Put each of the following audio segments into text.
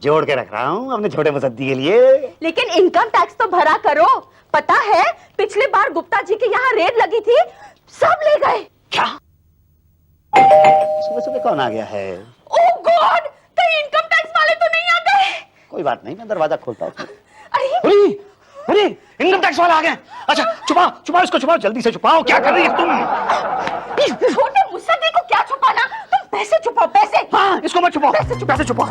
जोड़ के रख रहा हूँ अपने छोटे मुसद्दी के लिए। लेकिन इनकम टैक्स तो भरा करो। पता है पिछली बार गुप्ता जी के यहाँ रेड लगी थी, सब ले गए। क्या? सुबह सुबह कौन आ गया है? ओह गॉड, कहीं इनकम टैक्स वाले तो नहीं आ गए? कोई बात नहीं, मैं दरवाजा खोलता हूँ। अरे अरे इनकम टैक्स वाला आ गया। अच्छा छुपाओ छुपाओ इसको, छुपाओ जल्दी से छुपाओ। क्या कर रही है तुम? छोटे मुसद्दी को क्या छुपाना, तुम पैसे छुपाओ पैसे। हाँ इसको मत छुपाओ, पैसे छुपाओ।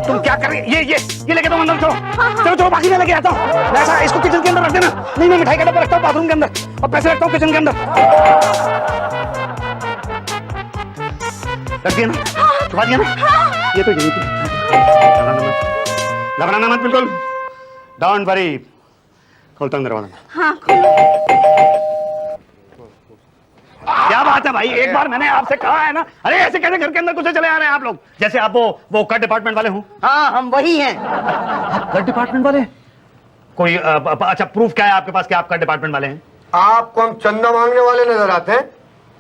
तुम क्या कर रही है? ये लेके तुम अंदर चलो। चलो बाकी मैं लेके आता हूँ। ऐसा इसको किचन के अंदर रख देना। नहीं मैं मिठाई का डब्बा रखता हूँ बाथरूम के अंदर और पैसे रखता हूँ किचन के अंदर। रख दिया ना? छुपा दिया ना? ये तो यही थी। घबराना मत बिल्कुल, डोंट वरी। खोलता हूँ दरवाजा। हाँ खोलो। क्या बात है भाई, एक बार मैंने आपसे कहा है ना। अरे ऐसे कैसे घर के अंदर घुसे चले आ रहे हैं आप लोग, जैसे आप वो कर डिपार्टमेंट वाले हो। हाँ हम वही हैं। आप कर डिपार्टमेंट वाले? कोई अच्छा प्रूफ क्या है आपके पास कि आप कर डिपार्टमेंट वाले हैं? आपको हम चंदा मांगने वाले नजर आते हैं।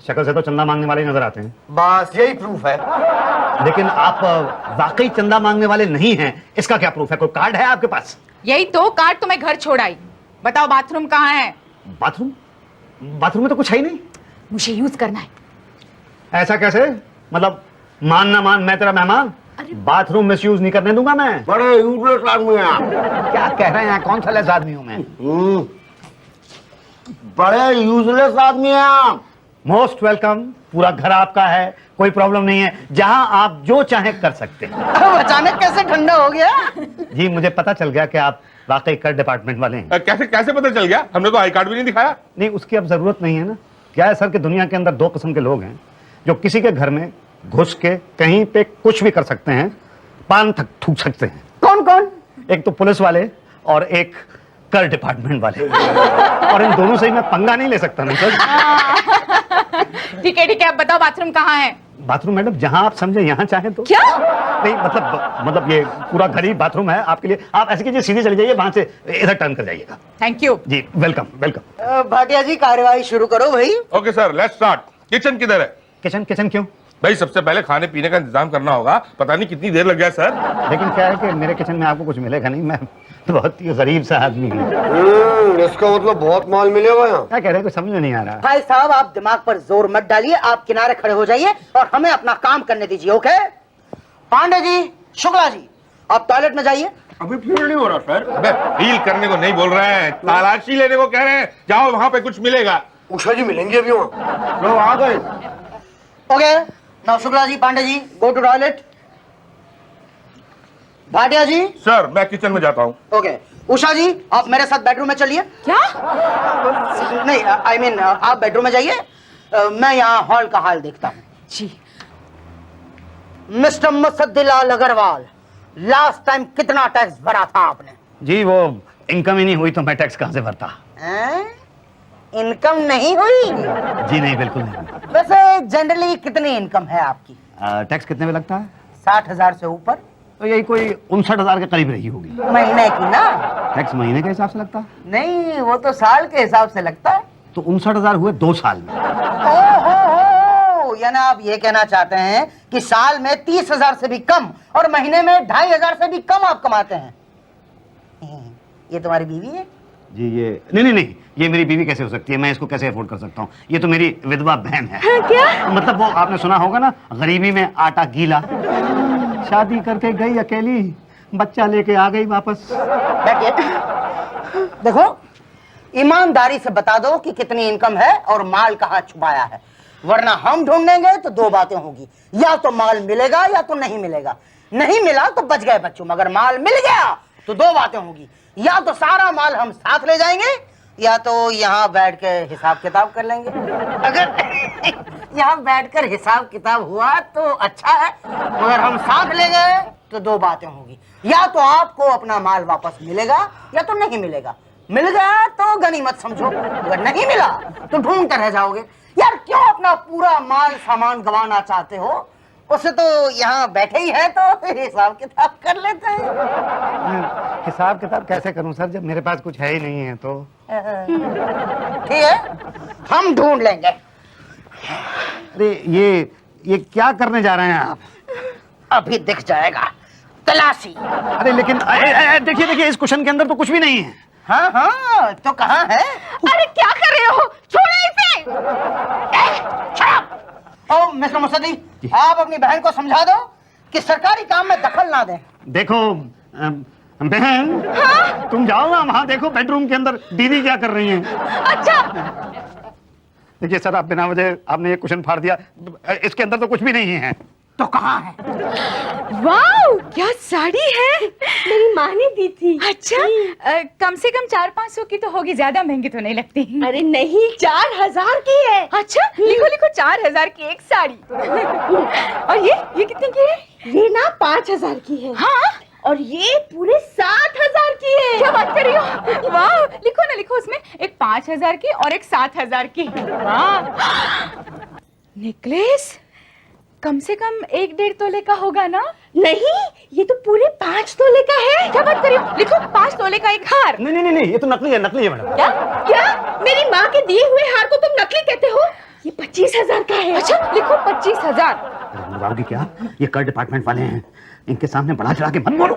शक्ल से तो चंदा मांगने वाले नजर आते हैं। बस यही प्रूफ है। लेकिन आप वाकई चंदा मांगने वाले नहीं हैं, इसका क्या प्रूफ है? कोई कार्ड है आपके पास? यही तो कार्ड तो मैं घर छोड़ आई। बताओ बाथरूम कहाँ है? बाथरूम? बाथरूम में तो कुछ है ही नहीं। मुझे यूज करना है। ऐसा कैसे? मतलब मान ना मान मैं तेरा मेहमान? बाथरूम मिस यूज नहीं करने दूंगा मैं। बड़े यूजलेस आदमी हैं आप। क्या कह रहे हैं? कौन सा लेस आदमी हूं मैं? बड़े यूजलेस आदमी हैं आप। मोस्ट वेलकम, पूरा घर आपका है, कोई प्रॉब्लम नहीं है, जहां आप जो चाहें कर सकते हैं। अचानक कैसे ठंडा हो गया? जी मुझे पता चल गया कि आप वाकई कर डिपार्टमेंट वाले हैं। कैसे कैसे पता चल गया? हमने तो आई कार्ड भी नहीं दिखाया। नहीं उसकी अब जरूरत नहीं है ना। क्या है सर कि दुनिया के अंदर दो किस्म के लोग हैं जो किसी के घर में घुस के कहीं पे कुछ भी कर सकते हैं, पान तक थूक सकते हैं। कौन कौन? एक तो पुलिस वाले और एक कर डिपार्टमेंट वाले। और इन दोनों से ही मैं पंगा नहीं ले सकता ना सर। ठीक है, अब बताओ बाथरूम कहाँ है? बाथरूम मैडम जहां आप समझे, यहां चाहें तो। क्या? नहीं मतलब ये पूरा घर ही बाथरूम है आपके लिए। आप ऐसे कीजिए, सीधे चले जाइए, वहां से इधर टर्न कर जाइएगा। Thank you. जी वेलकम वेलकम। भाटिया जी कार्यवाही शुरू करो भाई। Okay sir, let's start. Kitchen किधर है? किचन किचन क्यों? भाई सबसे पहले खाने पीने का इंतजाम करना होगा। पता नहीं कितनी देर लग गया सर। लेकिन क्या है कि मेरे किचन में आपको कुछ मिलेगा नहीं, मैं बहुत ही गरीब सा आदमी हूँ। इसका मतलब बहुत माल मिलेगा यहाँ। क्या कह रहे हैं, कुछ समझ में नहीं आ रहा। भाई साहब आप दिमाग पर जोर मत डालिए, आप किनारे खड़े हो जाइए और हमें अपना काम करने दीजिए। ओके पांडे जी, शुक्ला जी, आप टॉयलेट में जाइए। अभी फील नहीं हो रहा सर। अबे फील करने को नहीं बोल रहे हैं, तलाशी लेने को कह रहे हैं। जाओ वहां पे कुछ मिलेगा। उषा जी मिलेंगे अभी वहाँ। लो आ गए। Okay now Shukla ji, Pandey ji go to toilet. Bhatia ji. Sir मैं किचन में जाता हूँ। ओके उषा जी आप मेरे साथ बेडरूम में चलिए। क्या? नहीं आई मीन आप बेडरूम में जाइए, मैं यहाँ हॉल का हाल देखता हूँ। जी। Mister Musaddilal Agarwal, last time कितना टैक्स भरा था आपने? जी वो इनकम ही नहीं हुई तो मैं टैक्स कहाँ से भरता? इनकम नहीं हुई? जी नहीं, बिल्कुल नहीं। वैसे जनरली कितनी इनकम है आपकी? टैक्स कितने में लगता है? 60,000 से ऊपर? तो यही कोई 59,000 के करीब रही होगी। महीने की ना? टैक्स महीने के हिसाब से लगता है? नहीं वो तो साल के हिसाब से लगता है। तो 59,000 हुए 2 साल में। ओहो, यानी आप ये कहना चाहते हैं कि साल में 30,000 से भी कम और महीने में 2,500 से भी कम आप कमाते हैं। ये तुम्हारी बीवी है? जी ये नहीं, ये मेरी बीवी कैसे हो सकती है? मैं इसको कैसे अफोर्ड कर सकता हूँ? ये तो मेरी विधवा बहन है। क्या? मतलब वो आपने सुना होगा ना, गरीबी में आटा गीला। शादी करके गई अकेली, बच्चा लेके आ गई वापस। बैठिए। देखो ईमानदारी से बता दो कि कितनी इनकम है और माल कहाँ छुपाया है, वरना हम ढूंढेंगे तो दो बातें होंगी, या तो माल मिलेगा या तो नहीं मिलेगा। नहीं मिला तो बच गए बच्चों, मगर माल मिल गया तो दो बातें होंगी, या तो सारा माल हम साथ ले जाएंगे या तो यहाँ बैठ के हिसाब किताब कर लेंगे। अगर यहाँ बैठकर हिसाब किताब हुआ तो अच्छा है, मगर हम साथ ले गए तो दो बातें होंगी, या तो आपको अपना माल वापस मिलेगा या तो नहीं मिलेगा। मिल गया तो गनीमत समझो, अगर नहीं मिला तो ढूंढते रह जाओगे। यार क्यों अपना पूरा माल सामान गंवाना चाहते हो? उससे तो यहाँ बैठे ही है तो हिसाब किताब कर लेते हैं। हिसाब किताब कैसे करूं सर, जब मेरे पास कुछ है ही नहीं है तो? ठीक है हम ढूंढ लेंगे। अरे ये क्या करने जा रहे हैं आप? अभी दिख जाएगा। तलाशी। अरे लेकिन देखिए देखिए, इस क्वेश्चन के अंदर तो कुछ भी नहीं है। हाँ हाँ, तो कहाँ है? अरे क्या कर रहे हो, छोड़ो इसे। ओ मिस्टर मुसद्दी, आप अपनी बहन को समझा दो कि सरकारी काम में दखल ना दें। देखो बहन, तुम जाओ ना वहां, देखो बेडरूम के अंदर दीदी क्या कर रही हैं। अच्छा देखिए सर, आप बिना वजह आपने ये क्वेश्चन फाड़ दिया, इसके अंदर तो कुछ भी नहीं है। तो कहाँ है? वाओ, क्या साड़ी है। मेरी माँ ने दी थी। अच्छा, कम से कम 400-500 की तो होगी, ज्यादा महंगी तो नहीं लगती। अरे नहीं, 4000 की है। अच्छा, लिखो लिखो, 4000 की एक साड़ी। और ये कितने की है? ये ना 5000 की है। हाँ, और ये पूरे 7000 की है। क्या बात कर रही हो? वाह, लिखो ना, लिखो उसमें एक 5000 की और एक 7000 की। वाह, नेकलेस कम से कम 1-1.5 तोले का होगा ना? नहीं, ये तो पूरे 5 तोले का है। क्या बात कर रही हो? लिखो 5 तोले का एक हार। नहीं नहीं नहीं, ये तो नकली है, नकली है मैडम। क्या क्या? मेरी माँ के दिए हुए हार को तुम नकली कहते हो? ये 25,000 का है। अच्छा, लिखो 25,000। बताओगी क्या? ये कर डिपार्टमेंट वाले हैं, इनके सामने बढ़ा चढ़ा के मत बोलो।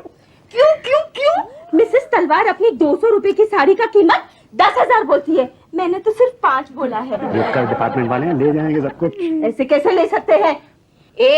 क्यों क्यों क्यों? मिसेस तलवार अपनी 200 रुपए की साड़ी का कीमत 10,000 बोलती है, मैंने तो सिर्फ 5 बोला है। ये कर डिपार्टमेंट वाले हैं, ले जाएंगे सब कुछ। ऐसे कैसे ले सकते हैं? ए,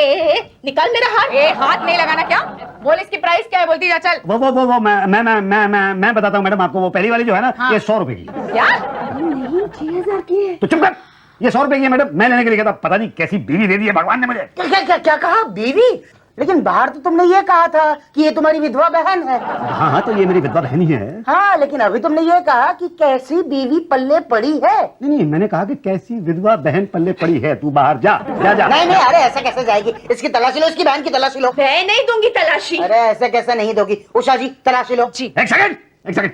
निकाल मेरा हाथ। हाथ नहीं लगाना। क्या बोल, इसकी प्राइस क्या है? बोलती जा, चल। वो मैं बताता हूँ मैडम आपको। वो पहली वाली जो है ना, हाँ। ये 100 रुपए की। क्या? नहीं, 6,000 की है। तो चुप कर, ये 100 रुपए की है मैडम, मैं लेने के लिए गया था। पता नहीं कैसी बीवी दे दी है भगवान ने मुझे। क्या क्या क्या, क्या कहा? बीवी? लेकिन बाहर तो तुमने ये कहा था कि ये तुम्हारी विधवा बहन है। हाँ, तो ये मेरी विधवा बहन ही है। हाँ, लेकिन अभी तुमने ये कहा कि कैसी बीवी पल्ले पड़ी है। नहीं, मैंने कहा कि कैसी विधवा बहन पल्ले पड़ी है। तू बाहर जा जा जा। नहीं नहीं, अरे ऐसे कैसे जाएगी? इसकी तलाशी लो, इसकी बहन की तलाशी लो। मैं नहीं दूंगी तलाशी। अरे ऐसे कैसे नहीं दोगी? उषा जी, तलाशी लो। जी। एक सेकंड,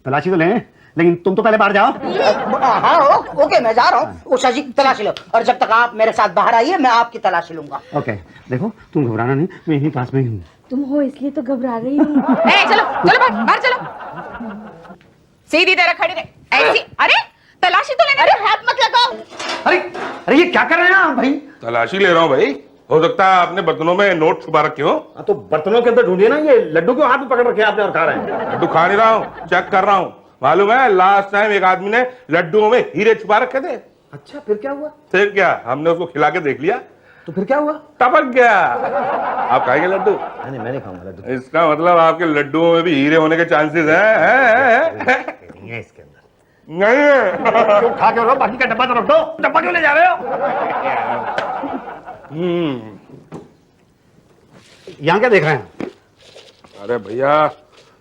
तलाशी तो लें, लेकिन तुम तो पहले बाहर जाओ। हाँ ओके, मैं जा रहा हूँ। उषा जी, तलाशी लो, और जब तक आप मेरे साथ बाहर आइए मैं आपकी तलाशी लूंगा। ओके, देखो तुम घबराना नहीं, मैं यहीं पास में ही हूँ। तुम हो इसलिए तो घबरा रही हूँ। चलो चलो, बाहर चलो। सीधी तरह खड़ी रहे ऐसी। अरे तलाशी तो लेने। अरे हाथ मत लगाओ। अरे ये क्या कर रहे हैं आप भाई? तलाशी ले रहा हूँ भाई। हो सकता है आपने बर्तनों में नोट छुपा रखे हो। तो बर्तनों के अंदर ढूंढिए ना। ये लड्डू क्यों हाथ में पकड़ रखे आपने और खा रहे हैं? लड्डू खा नहीं रहा हूँ, चेक कर रहा हूँ। मालूम है, लास्ट टाइम एक आदमी ने लड्डुओं में हीरे छुपा रखे थे। अच्छा, फिर क्या हुआ? फिर क्या, हमने उसको खिला के देख लिया, तो फिर क्या हुआ? टपक गया। आप खाएंगे लड्डू? नहीं, मैं नहीं खाऊंगा लड्डू। इसका मतलब आपके लड्डुओं में भी हीरे होने के चांसेस हैं? नहीं है इसके अंदर। नहीं है। क्यों खा के रहो? बाकी का डब्बा तो रख दो। डब्बा क्यों ले जा रहे हो? यहाँ क्या देख रहे हैं? अरे भैया,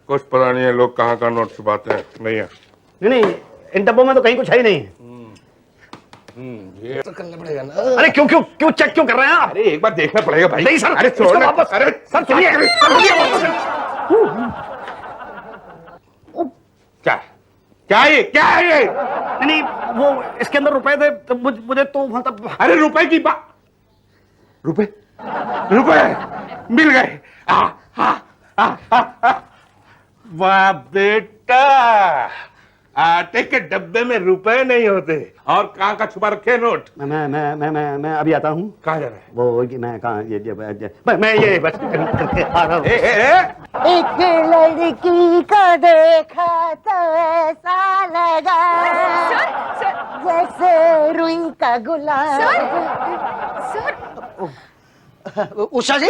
कुछ पता नहीं है लोग कहाँ का नोट छुपाते हैं। नहीं है। नहीं, इन डब्बों में तो कहीं कुछ है ही नहीं। ये तो करना पड़ेगा ना। अरे क्यों क्यों क्यों चेक क्यों कर रहे हैं आप? अरे एक बार देखना पड़ेगा भाई। नहीं सर, अरे इसको छोड़ना। वापस। अरे सर सुनिए, क्या क्या ये, क्या है ये? नहीं, वो इसके अंदर रुपए थे, तो मुझे तो मतलब। अरे रुपए की बात, रुपए मिल गए। वाह बेटा, आटे के डब्बे में रुपए नहीं होते। और कहाँ का छुपा रखे नोट? मैं अभी आता हूँ। कहाँ जा रहे हैं? वो मैं कहाँ मैं ये बस करके आ रहा हूँ। एक लड़की को देखा तो ऐसा लगा जैसे रुई का गुलाब। उषा जी,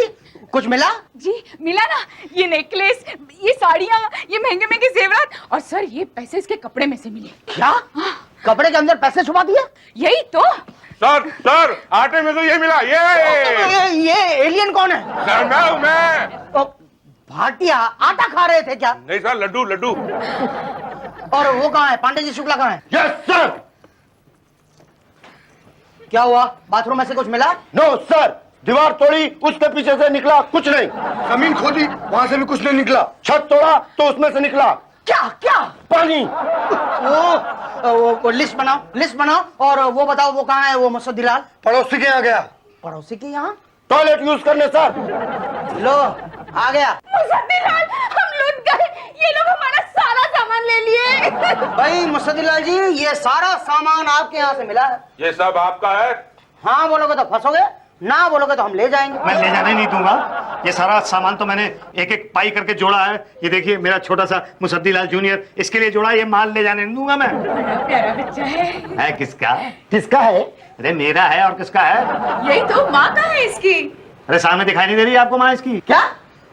कुछ मिला? जी मिला ना, ये नेकलेस, ये साड़ियाँ, ये महंगे महंगे जेवरात, और सर ये पैसे इसके कपड़े में से मिले। क्या? कपड़े के अंदर पैसे छुपा दिए? यही तो। सर आटे में तो ये मिला। ये एलियन कौन है? मैं भाटिया आटा खा रहे थे क्या? नहीं सर, लड्डू। और वो कहाँ है? पांडे जी शुक्ला कहाँ है? Yes sir. क्या हुआ? बाथरूम में से कुछ मिला? नो सर, दीवार तोड़ी, उसके पीछे से निकला कुछ नहीं। जमीन खोदी, वहां से भी कुछ नहीं निकला। छत तोड़ा तो उसमें से निकला क्या? पानी। वो लिस्ट बनाओ और वो बताओ वो कहाँ है वो मुसद्दीलाल? पड़ोसी के यहाँ गया। पड़ोसी के यहाँ? टॉयलेट यूज करने सर। लो, आ गया। मुसद्दीलाल, हम लूट गए। ये लोग हमारा सारा सामान ले लिए। भाई मुसद्दीलाल जी, ये सारा सामान आपके यहाँ से मिला है। ये सब आपका है? हाँ बोलोगे तो फंसोगे, ना बोलोगे तो हम ले जाएंगे। मैं ले जाने नहीं दूंगा। ये सारा सामान तो मैंने एक एक पाई करके जोड़ा है। ये देखिए मेरा छोटा सा मुसद्दीलाल जूनियर, इसके लिए जोड़ा। ये माल ले जाने नहीं दूंगा मैं। बड़ा प्यारा बच्चा है। किसका? किसका है? अरे मेरा है और किसका है? यही तो माँ का है इसकी। अरे सामने दिखाई नहीं दे रही आपको माँ इसकी? क्या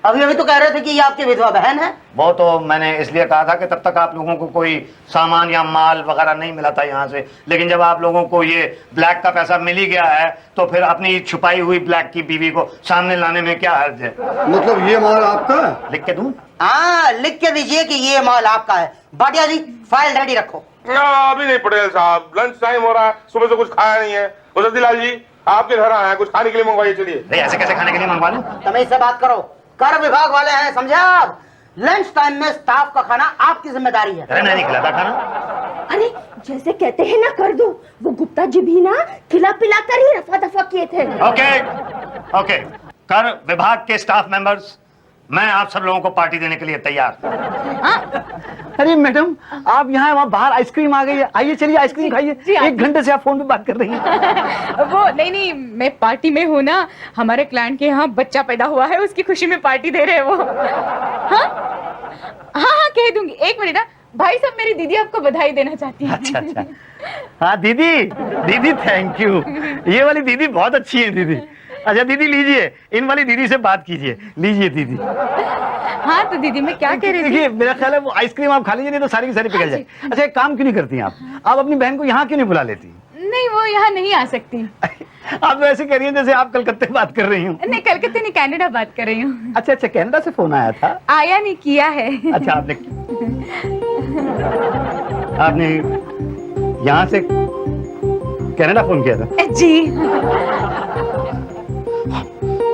अभी तो कह रहे थे कि ये आपकी विधवा बहन है। वो तो मैंने इसलिए कहा था कि तब तक आप लोगों को कोई सामान या माल वगैरह नहीं मिला था यहाँ से, लेकिन जब आप लोगों को ये ब्लैक का पैसा मिल ही गया है तो फिर अपनी छुपाई हुई ब्लैक की बीवी को सामने लाने में क्या हर्ज है? मतलब ये माल आपका है? लिख के दूं? हाँ लिख के दीजिए कि ये माल आपका है। भाटिया जी फाइल रेडी रखो। अभी नहीं पटेल साहब, लंच टाइम हो रहा है, सुबह से कुछ खाया नहीं है। मुसद्दीलाल जी आपके घर आए हैं, कुछ खाने के लिए मंगवाइए। चलिए। अरे ऐसे कैसे खाने के लिए मंगवा लूं? तमीज से बात करो, कर विभाग वाले हैं समझे आप। लंच टाइम में स्टाफ का खाना आपकी जिम्मेदारी है। अरे मैं नहीं खिलाता खाना। अरे जैसे कहते हैं ना कर दो, वो गुप्ता जी भी ना खिला पिला कर ही रफा दफा किए थे। ओके, कर विभाग के स्टाफ मेंबर्स, मैं आप सब लोगों को पार्टी देने के लिए तैयार। अरे मैडम आप यहाँ वहाँ बाहर आइसक्रीम आ गई है, आइए चलिए आइसक्रीम खाइए। 1 घंटे से आप फोन पे बात कर रही हैं। वो नहीं, मैं पार्टी में हूँ ना। हमारे क्लाइंट के यहाँ बच्चा पैदा हुआ है, उसकी खुशी में पार्टी दे रहे हैं वो। हाँ कह दूंगी। 1 मिनट ना भाई साहब, मेरी दीदी आपको बधाई देना चाहती है। अच्छा। हाँ दीदी थैंक यू। ये वाली दीदी बहुत अच्छी है दीदी। अच्छा दीदी लीजिए, इन वाली दीदी से बात कीजिए। लीजिए दीदी। हाँ तो दीदी मैं क्या कह रही थी? देखिए मेरा ख्याल है वो आइसक्रीम आप खा लीजिए, नहीं तो सारी की सारी पिघल जाए। अच्छा एक काम क्यों नहीं करती आप अपनी बहन को यहाँ क्यों नहीं बुला लेती? नहीं वो यहाँ नहीं आ सकती। आप तो ऐसे कह रही हैं जैसे आप कलकत्ते बात कर रही हूँ। नहीं कलकत्ते नहीं, कनाडा बात कर रही हूँ। अच्छा कनाडा से फोन आया था? आया नहीं, किया है। अच्छा आपने यहाँ से कनाडा फोन किया था? जी।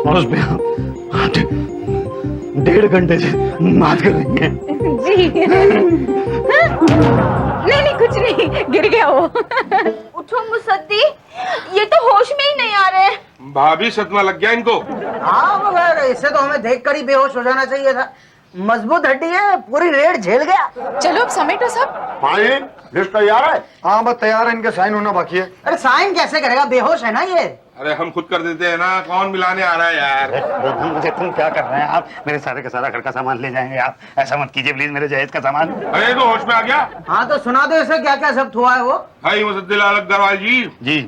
और उसमें 1.5 घंटे से बात कर रही हैं। जी। नहीं कुछ नहीं, गिर गया वो। उठो मुसद्दी, ये तो होश में ही नहीं आ रहे। भाभी सदमा लग गया इनको। हाँ मगर इसे तो हमें देखकर ही बेहोश हो जाना चाहिए था। मजबूत हड्डी है, पूरी रेड झेल गया। चलो अब समेटो सब। हाँ ये लिस्ट तैयार है? हाँ बस तैयार है, इनके साइन होना बाकी है। अरे साइन कैसे करेगा, बेहोश है ना ये। अरे हम खुद कर देते हैं ना, कौन मिलाने आ रहा है यार? मुझे तुम क्या कर रहे हैं आप? मेरे सारे का सारा घर का सामान ले जाएंगे आप, ऐसा मत कीजिए प्लीज। मेरे जहेज का सामान। अरे तो होश में आ गया। हाँ तो सुना दो इसे क्या क्या सब हुआ है वो। भाई मुसद्दीलाल अग्रवाल जी, जी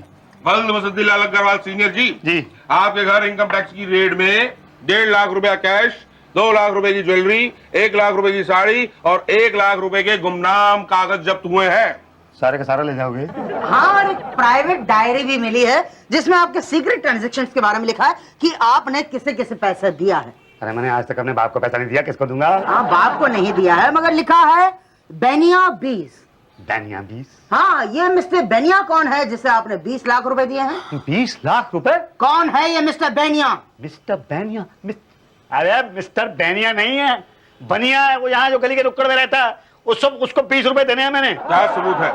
बल्द मुसद्दीलाल अग्रवाल सीनियर जी, आपके घर इनकम टैक्स की रेड में 1.5 लाख रुपया कैश, 2 लाख रुपए की ज्वेलरी, 1 लाख रुपए की साड़ी और 1 लाख रुपए के गुमनाम कागज जब्त हुए हैं। सारे का सारा ले जाओगे? हाँ और एक प्राइवेट डायरी भी मिली है जिसमें आपके सीक्रेट ट्रांजैक्शंस के बारे में लिखा है कि आपने किसे किसे पैसा दिया है। अरे मैंने आज तक अपने बाप को पैसा नहीं दिया, किसको दूंगा? हाँ बाप को नहीं दिया है, मगर लिखा है बेनिया 20। बेनिया 20? हाँ ये मिस्टर बेनिया कौन है जिसे आपने 20 लाख रुपए दिए हैं? 20 लाख रुपए? कौन है ये मिस्टर बेनिया? मिस्टर बेनिया? अरे मिस्टर बेनिया नहीं है, बनिया है वो, यहाँ जो गली के नुक्कड़ में रहता है। उसको 20 रुपए देने हैं मैंने। क्या सबूत है?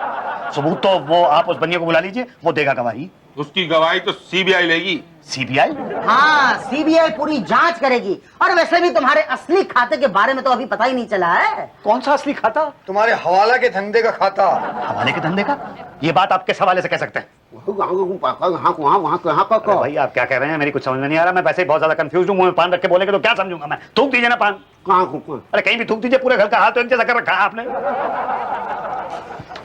सबूत तो वो आप उस बनिया को बुला लीजिए, वो देगा गवाही। उसकी गवाही तो सीबीआई लेगी। सीबीआई? हाँ सीबीआई पूरी जांच करेगी। और वैसे भी तुम्हारे असली खाते के बारे में तो अभी पता ही नहीं चला है। कौन सा असली खाता? तुम्हारे हवाला के धंधे का खाता। हवाले के धंधे का? ये बात आप किस हवाले से कह सकते हैं? अरे भाई आप क्या कह रहे हैं, मेरी कुछ समझ में नहीं आ रहा। मैं वैसे ही बहुत ज्यादा कंफ्यूज हूँ, मुंह में पान रख के बोलेंगे तो क्या समझूंगा मैं। थूक दीजिए ना पान। अरे कहीं भी थूक दीजिए, पूरे घर का हाल तो एक जैसा कर रखा है आपने।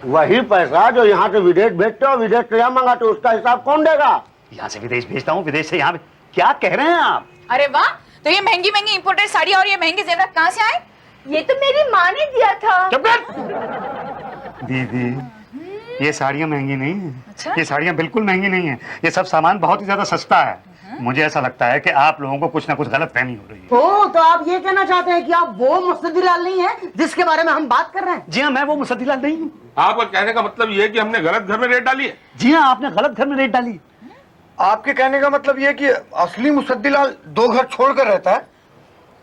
वही पैसा जो यहाँ से विदेश भेजते हो, विदेश से यहाँ मंगाते हो, उसका हिसाब कौन देगा? यहाँ से विदेश भेजता हूँ, विदेश से यहाँ। क्या कह रहे हैं आप? अरे वाह, तो ये महंगी महंगी इंपोर्टेड साड़ी और ये महंगे जेवरात कहाँ से आए? ये तो मेरी माँ ने दिया था। चुप कर। दीदी ये साड़ियाँ महंगी नहीं है। अच्छा? ये साड़ियाँ बिल्कुल महंगी नहीं है, ये सब सामान बहुत ही ज्यादा सस्ता है। मुझे ऐसा लगता है कि आप लोगों को कुछ ना कुछ गलत फहमी हो रही है। ओ तो आप ये कहना चाहते हैं कि आप वो मुस्तदीलाल नहीं है जिसके बारे में हम बात कर रहे हैं? जी हाँ, मैं वो मुसद्दीलाल नहीं हूँ। आपका कहने का मतलब ये है कि हमने गलत घर में रेड डाली है? जी हाँ, आपने गलत घर में रेड डाली। आपके कहने का मतलब ये कि असली मुसद्दीलाल 2 घर छोड़कर रहता है?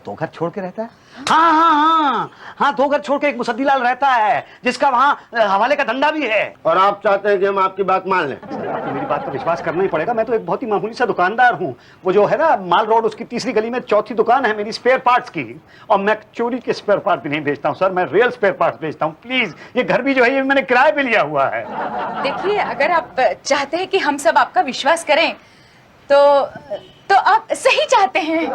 2 घर छोड़ के रहता है? हाँ 2 घर छोड़ के एक मुसद्दीलाल रहता है जिसका वहाँ हवाले का धंधा भी है। और आप चाहते हैं कि हम आपकी बात मान लें? आपको मेरी बात पर विश्वास करना ही पड़ेगा। मैं तो एक बहुत ही मामूली सा दुकानदार हूँ। वो जो है ना माल रोड, उसकी 3री गली में 4थी दुकान है मेरी स्पेयर पार्ट्स की। और मैं चोरी के स्पेयर पार्ट भी नहीं बेचता हूँ सर, मैं रियल स्पेयर पार्ट्स बेचता हूँ। प्लीज ये घर भी जो है ये मैंने किराए पे लिया हुआ है। देखिए अगर आप चाहते हैं कि हम सब आपका विश्वास करें तो तो आप सही चाहते हैं।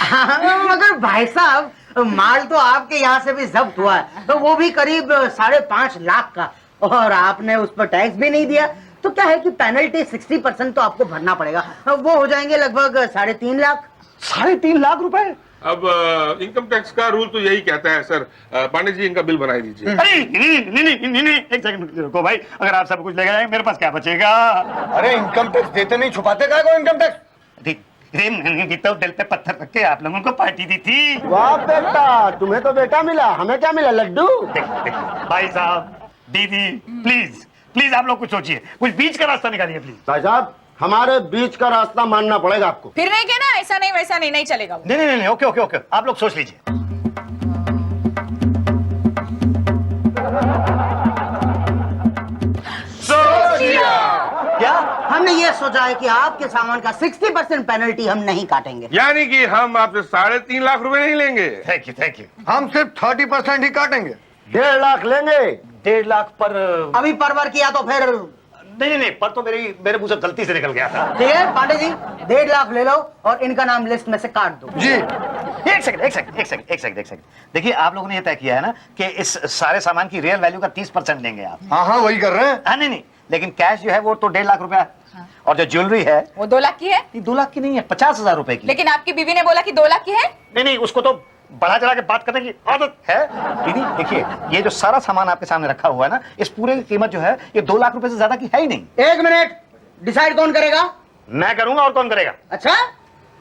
हाँ, मगर भाई साहब माल तो आपके यहाँ से भी जब्त हुआ है, तो वो भी करीब 5.5 लाख का, और आपने उस पर टैक्स भी नहीं दिया, तो क्या है कि पेनल्टी 60% तो आपको भरना पड़ेगा, वो हो जाएंगे लगभग 3.5 लाख। 3.5 लाख रुपए? अब इनकम टैक्स का रूल तो यही कहता है सर। पांडे जी इनका बिल बनाई दीजिए। अरे नहीं, एक सेकंड रुको भाई, अगर आप सब कुछ ले गए मेरे पास क्या बचेगा? अरे इनकम टैक्स देते नहीं, छुपाते क्या को इनकम टैक्स? मैंने भी तो दिल पे पत्थर रख के आप लोगों को पार्टी दी थी। वाह बेटा, तुम्हें तो बेटा मिला, हमें क्या मिला? लड्डू। देख, भाई साहब, दीदी, प्लीज आप लोग कुछ सोचिए, कुछ बीच का रास्ता निकालिए प्लीज। भाई साहब, हमारे बीच का रास्ता मानना पड़ेगा आपको। फिर नहीं के ना, ऐसा नहीं वैसा नहीं, नहीं चलेगा। नहीं, ओके, आप लोग सोच लीजिए। क्या हमने ये सोचा है कि आपके सामान का 60% पेनल्टी हम नहीं काटेंगे। यानी कि हम आपसे 3.5 लाख रुपए नहीं लेंगे। Thank you. हम सिर्फ 30% ही काटेंगे। 1.5 लाख लेंगे। 1.5 लाख पर? अभी परवर किया तो फिर नहीं, पर तो मेरे मुंह से गलती से निकल गया था। ठीक है पांडे जी, 1.5 लाख ले लो और इनका नाम लिस्ट में से काट दो। जी। एक सेकंड। देखिए, आप लोगों ने ये तय किया है ना कि इस सारे सामान की रियल वैल्यू का 30% लेंगे आप। हाँ, वही कर रहे हैं। हाँ, नहीं, लेकिन कैश जो है वो तो 1.5 लाख रुपया है। और जो ज्वेलरी है वो 2 लाख की है। 2 लाख की नहीं है, 50,000 रुपए की। लेकिन आपकी बीवी ने बोला कि 2 लाख की है। नहीं, उसको तो बढ़ा चढ़ा के बात करने की आदत है। दीदी देखिए, ये जो सारा सामान आपके सामने रखा हुआ है ना, इस पूरे की कीमत जो है ये 2 लाख रुपए से ज्यादा की है ही नहीं। 1 मिनट, डिसाइड कौन करेगा? मैं करूंगा, और कौन करेगा? अच्छा,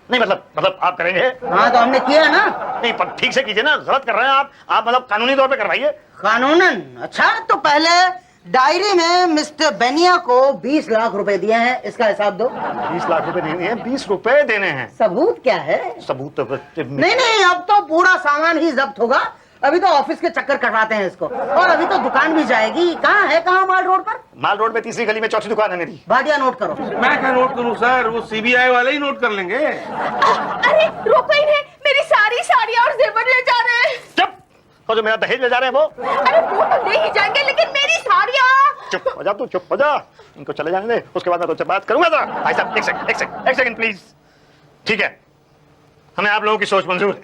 नहीं मतलब आप करेंगे? हाँ तो हमने किया ना। नहीं, पर ठीक से कीजिए ना, गलत कर रहे हैं आप मतलब कानूनी तौर पे करवाइए। कानूनन? अच्छा, तो पहले डायरी में मिस्टर बेनिया को 20 लाख रुपए दिए हैं, इसका हिसाब दो। 20 लाख रुपए देने हैं? 20 रुपए देने हैं? सबूत क्या है? सबूत तो नहीं, अब तो पूरा सामान ही जब्त होगा। अभी तो ऑफिस के चक्कर कटवाते हैं इसको, और अभी तो दुकान भी जाएगी। कहाँ माल रोड पर? माल रोड में तीसरी गली में चौथी दुकान है मेरी। भाटिया नोट करो। मैं क्या नोट करूं सर, वो सीबीआई वाले ही नोट कर लेंगे। अरे रोको इन्हें, मेरी सारी साड़ियाँ और जेवर ले जा रहे हैं। चुप! और जो मेरा दहेज ले जा रहे हैं वो? अरे वो तो ले ही जाएंगे, लेकिन मेरी साड़ियाँ। चुप हो जा, इनको चले जाने दे, उसके बाद मैं तुझसे बात करूंगा। जरा भाई साहब, एक सेकंड प्लीज। ठीक है, हमें आप लोगों की सोच मंजूर है।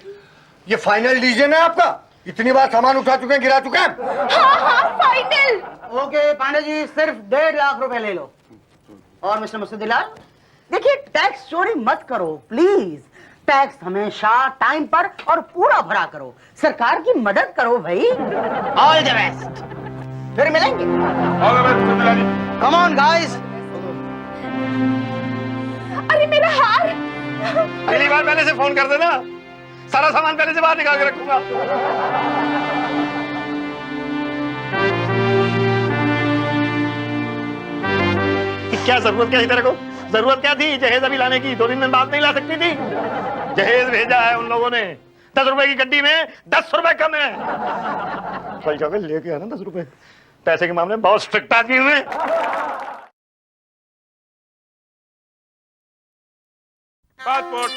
ये फाइनल डिसीजन है आपका? इतनी बार सामान उठा चुके हैं, गिरा चुके हैं। हाँ, फाइनल। ओके पांडे जी, सिर्फ 1.5 लाख रुपए ले लो। और मिस्टर मुस्तदिलाल, देखिए टैक्स चोरी मत करो प्लीज। टैक्स हमेशा टाइम पर और पूरा भरा करो, सरकार की मदद करो भाई। ऑल द बेस्ट, फिर मिलेंगे। Come on guys. अरे मेरा हार। अगली बार पहले से फोन कर देना, सारा सामान पहले से बाहर निकाल के रखूंगा। क्या जरूरत क्या थी तेरे को? जरूरत क्या थी जहेज अभी लाने की? 2 दिन में बात नहीं ला सकती थी? जहेज भेजा है उन लोगों ने, 10 रुपए की गड्डी में 10 रुपए कम है। लेके आना 10 रुपए। पैसे के मामले में बहुत स्ट्रिक्ट आदमी हूं मैं। पासपोर्ट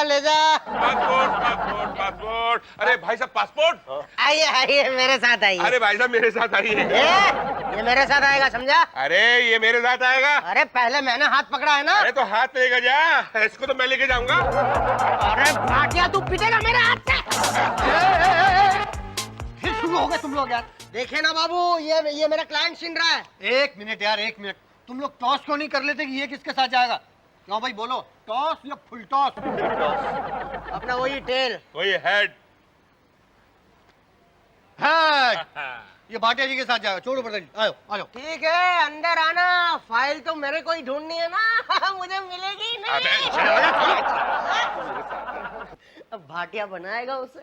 ले जा। पासपोर्ट। अरे भाई साहब, पासपोर्ट। आइए मेरे साथ आइए। अरे भाई साहब मेरे साथ आइए। ये मेरे साथ आएगा, समझा? अरे ये मेरे साथ आएगा। अरे पहले मैंने हाथ पकड़ा है ना। अरे तो हाथ लेकर जा, इसको तो मैं लेके जाऊंगा। अरे भाटिया, तू पिटेगा मेरे हाथ से। फिर शुरू हो गए तुम लोग यार। देखे ना बाबू, ये मेरा क्लाइंट छीन रहा है। 1 मिनट यार, 1 मिनट। तुम लोग टॉस क्यों नहीं कर लेते कि ये किसके साथ जाएगा? क्यों भाई, बोलो, टॉस या फुल टॉस? अपना वही टेल, वही हेड। ये भाटिया जी के साथ जाएगा। छोड़ो प्रधान जी, आ जाओ। ठीक है, अंदर आना। फाइल तो मेरे को ही ढूंढनी है ना। मुझे मिलेगी नहीं। अब भाटिया बनाएगा उसे,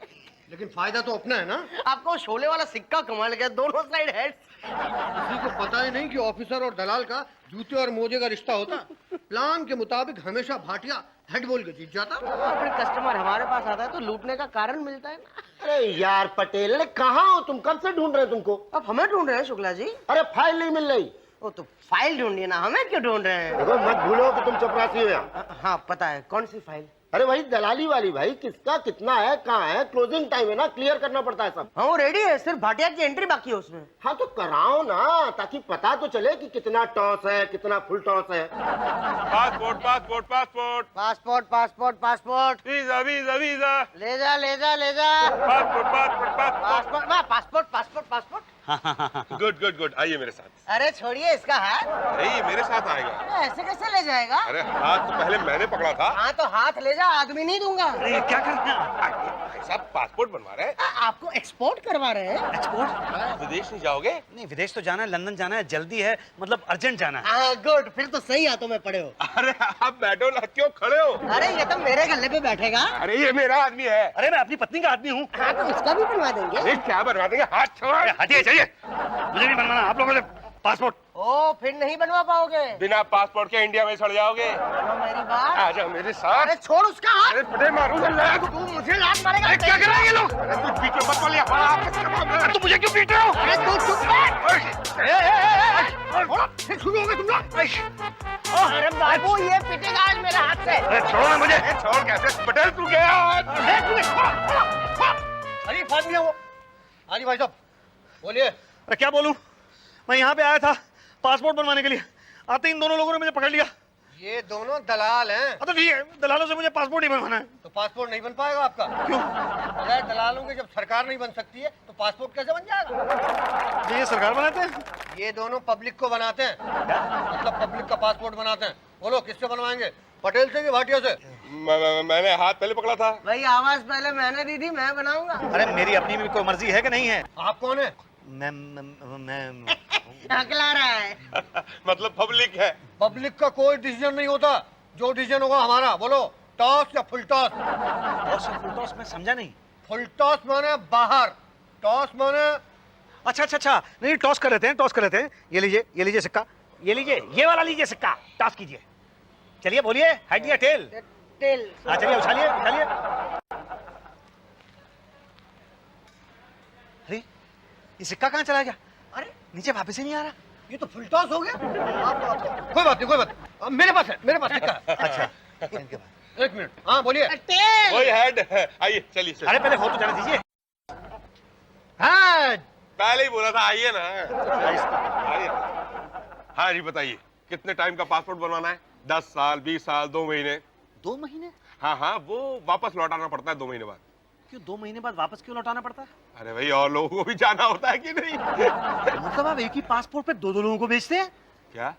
लेकिन फायदा तो अपना है ना। आपको शोले वाला सिक्का कमाल गया, दोनों साइड हेड। किसी को पता ही नहीं कि ऑफिसर और दलाल का जूते और मोजे का रिश्ता होता। प्लान के मुताबिक हमेशा भाटिया हेड बोल के जीत जाता। फिर कस्टमर हमारे पास आता है तो लूटने का कारण मिलता है ना। अरे यार पटेल, अरे कहाँ हो तुम? कब से ढूंढ रहे तुमको? अब हमें ढूंढ रहे हैं शुक्ला जी? अरे फाइल नहीं मिल रही। वो तो फाइल ढूंढिए ना, हमें क्यों ढूंढ रहे हैं? देखो, मत भूलो कि तुम चपरासी हो यहाँ। हाँ पता है। कौन सी फाइल? अरे भाई दलाली वाली भाई, किसका कितना है, कहाँ है, क्लोजिंग टाइम है ना, क्लियर करना पड़ता है सब। हाँ वो रेडी है, सिर्फ भाटिया की एंट्री बाकी है उसमें। हाँ तो कराओ ना, ताकि पता तो चले कि कितना टॉस है, कितना फुल टॉस है। Passport passport passport passport passport passport visa visa visa ले जा ले जा ले जा। Passport passport passport passport passport passport passport. Good good good, आइए मेरे साथ। अरे छोड़िए इसका हाथ, अरे ये मेरे साथ आएगा। ऐसे कैसे ले जाएगा? अरे हाथ तो पहले मैंने पकड़ा था। हाँ तो हाथ ले जा, आदमी नहीं दूंगा। अरे क्या कर रहे हैं? भाई साहब पासपोर्ट बनवा रहे हैं। आपको एक्सपोर्ट करवा रहे हैं? एक्सपोर्ट? विदेश नहीं जाओगे? नहीं, विदेश तो जाना है, लंदन जाना है, जल्दी है, मतलब अर्जेंट जाना है। हाँ गुड, फिर तो सही हाथों में पड़े हो। अरे आप बैठो ना, क्यों खड़े हो? अरे ये तो मेरे गले पे बैठेगा। अरे ये मेरा आदमी है। अरे मैं अपनी पत्नी का आदमी हूँ। हाँ तो इसका भी बनवा देंगे। अरे क्या बनवा देंगे, हाथ छोड़। हटिए, चाहिए मुझे नहीं बनवाना, आप लोगों ने पासपोर्ट। ओ फिर नहीं बनवा पाओगे। बिना पासपोर्ट के इंडिया में सड़ जाओगे। सुनो मेरी बात। आ जाओ मेरे साथ। अरे छोड़ उसका हाथ। अरे बड़े मारूंगा लाग। तू मुझे लात मारेगा। अरे क्या कर रहे हैं ये लोग? अरे तू बीच में मत बोलिए। हाँ, तुम मुझे क्यों पीट रहे हो? अरे तू चुप कर। फिर शुरू हो गए तुम लोग। अरे बाबू ये पिटेगा आज मेरे हाथ से। अरे छोड़ो ना मुझे। अरे छोड़ कैसे पटेल तू गया? अरे फादमी वो। हाँ जी भाई साहब बोलिए। अरे क्या बोलूं, मैं यहाँ पे आया था पासपोर्ट बनवाने के लिए, आते इन दोनों लोगों ने मुझे पकड़ लिया। ये दोनों दलाल हैं। तो ठीक है, दलालों से मुझे पासपोर्ट ही बनवाना है। तो पासपोर्ट नहीं बन पाएगा आपका। क्यों? अगर दलालों की जब सरकार नहीं बन सकती है तो पासपोर्ट कैसे बन जाएगा? ये सरकार बनाते हैं? ये दोनों पब्लिक को बनाते हैं, मतलब पब्लिक का पासपोर्ट बनाते हैं। बोलो किससे बनवाएंगे, पटेल से कि भाटिया से? मैंने हाथ पहले पकड़ा था। भाई आवाज पहले मैंने दी थी, मैं बनाऊंगा। अरे मेरी अपनी भी कोई मर्जी है कि नहीं है? आप कौन है? मैं हकला रहा है। मतलब पब्लिक है। पब्लिक का कोई डिसीजन नहीं होता, जो डिसीजन होगा हमारा। बोलो टॉस या फुल टॉस? फुल टॉस मैं समझा नहीं। फुल टॉस माने बाहर, टॉस माने अच्छा अच्छा अच्छा, नहीं टॉस कर लेते हैं, टॉस कर लेते हैं। ये लीजिए सिक्का, ये लीजिए, ये वाला लीजिए सिक्का, टॉस कीजिए। चलिए बोलिए, हेड या टेल? टेल। हाँ चलिए, उछालिए उछालिए। अरे ये सिक्का कहाँ चला गया? अरे नीचे वापस ही नहीं आ रहा। ये तो फुल टॉस हो गया। कोई बात नहीं कोई बात नहीं, मेरे पास है, मेरे पास सिक्का है। अच्छा एक मिनट, हाँ बोलिए। वही हेड है। आइए चलिए अरे पहले फोटो जाने दीजिए। हाँ पहले ही बोला था आइए ना। आइए। हाँ जी बताइए, कितने टाइम का पासपोर्ट बनवाना है? 10 साल, 20 साल, 2 महीने? 2 महीने? हाँ हाँ, वो वापस लौटाना पड़ता है 2 महीने बाद। क्यों 2 महीने बाद वापस क्यों लौटाना पड़ता है? अरे भाई और लोगों को भी जाना होता है कि नहीं? मतलब आप एक ही पासपोर्ट पे 2 लोगों को भेजते हैं? क्या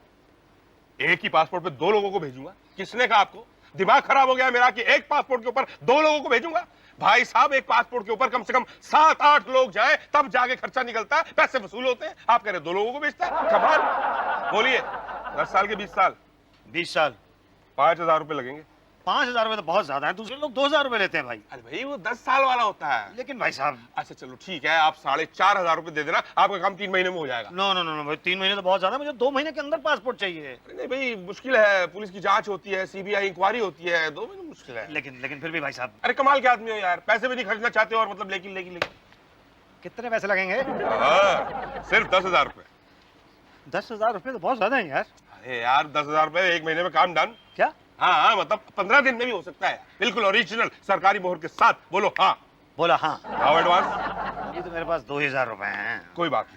एक ही पासपोर्ट पे 2 लोगों को भेजूंगा? किसने कहा आपको? दिमाग खराब हो गया मेरा कि एक पासपोर्ट के ऊपर 2 लोगों को भेजूंगा? भाई साहब एक पासपोर्ट के ऊपर कम से कम 7-8 लोग जाएं तब जाके खर्चा निकलता है, पैसे वसूल होते हैं। आप कह रहे 2 लोगों को भेजता है? कमाल। बोलिए 10 साल के 20 साल? 20 साल 5,000 रुपए लगेंगे। 5,000 रुपए तो बहुत ज्यादा है, दूसरे लोग 2,000 रुपए लेते हैं भाई। अरे भाई वो 10 साल वाला होता है। लेकिन भाई साहब। अच्छा चलो ठीक है, आप 4,500 रुपए दे देना, आपका काम 3 महीने में हो जाएगा। नो नो नो नो भाई, 3 महीने तो बहुत ज्यादा, मुझे 2 महीने के अंदर पासपोर्ट चाहिए। नहीं भाई मुश्किल है, पुलिस की जांच होती है, सीबीआई इंक्वायरी होती है, 2 महीने मुश्किल है। लेकिन फिर भी भाई साहब। अरे कमाल के आदमी हो यार, पैसे भी नहीं खर्चना चाहते हो और मतलब लेकिन कितने पैसे लगेंगे? हाँ, सिर्फ 10,000 रुपए। 10,000 रुपए तो बहुत ज्यादा है यार। अरे यार 10,000 रुपए 1 महीने में काम डन। क्या? हाँ मतलब 15 दिन में भी हो सकता है, बिल्कुल ओरिजिनल सरकारी मोहर के साथ। बोलो हाँ। बोला हाँ। How advance? ये तो मेरे पास 2,000 रुपए हैं। कोई बात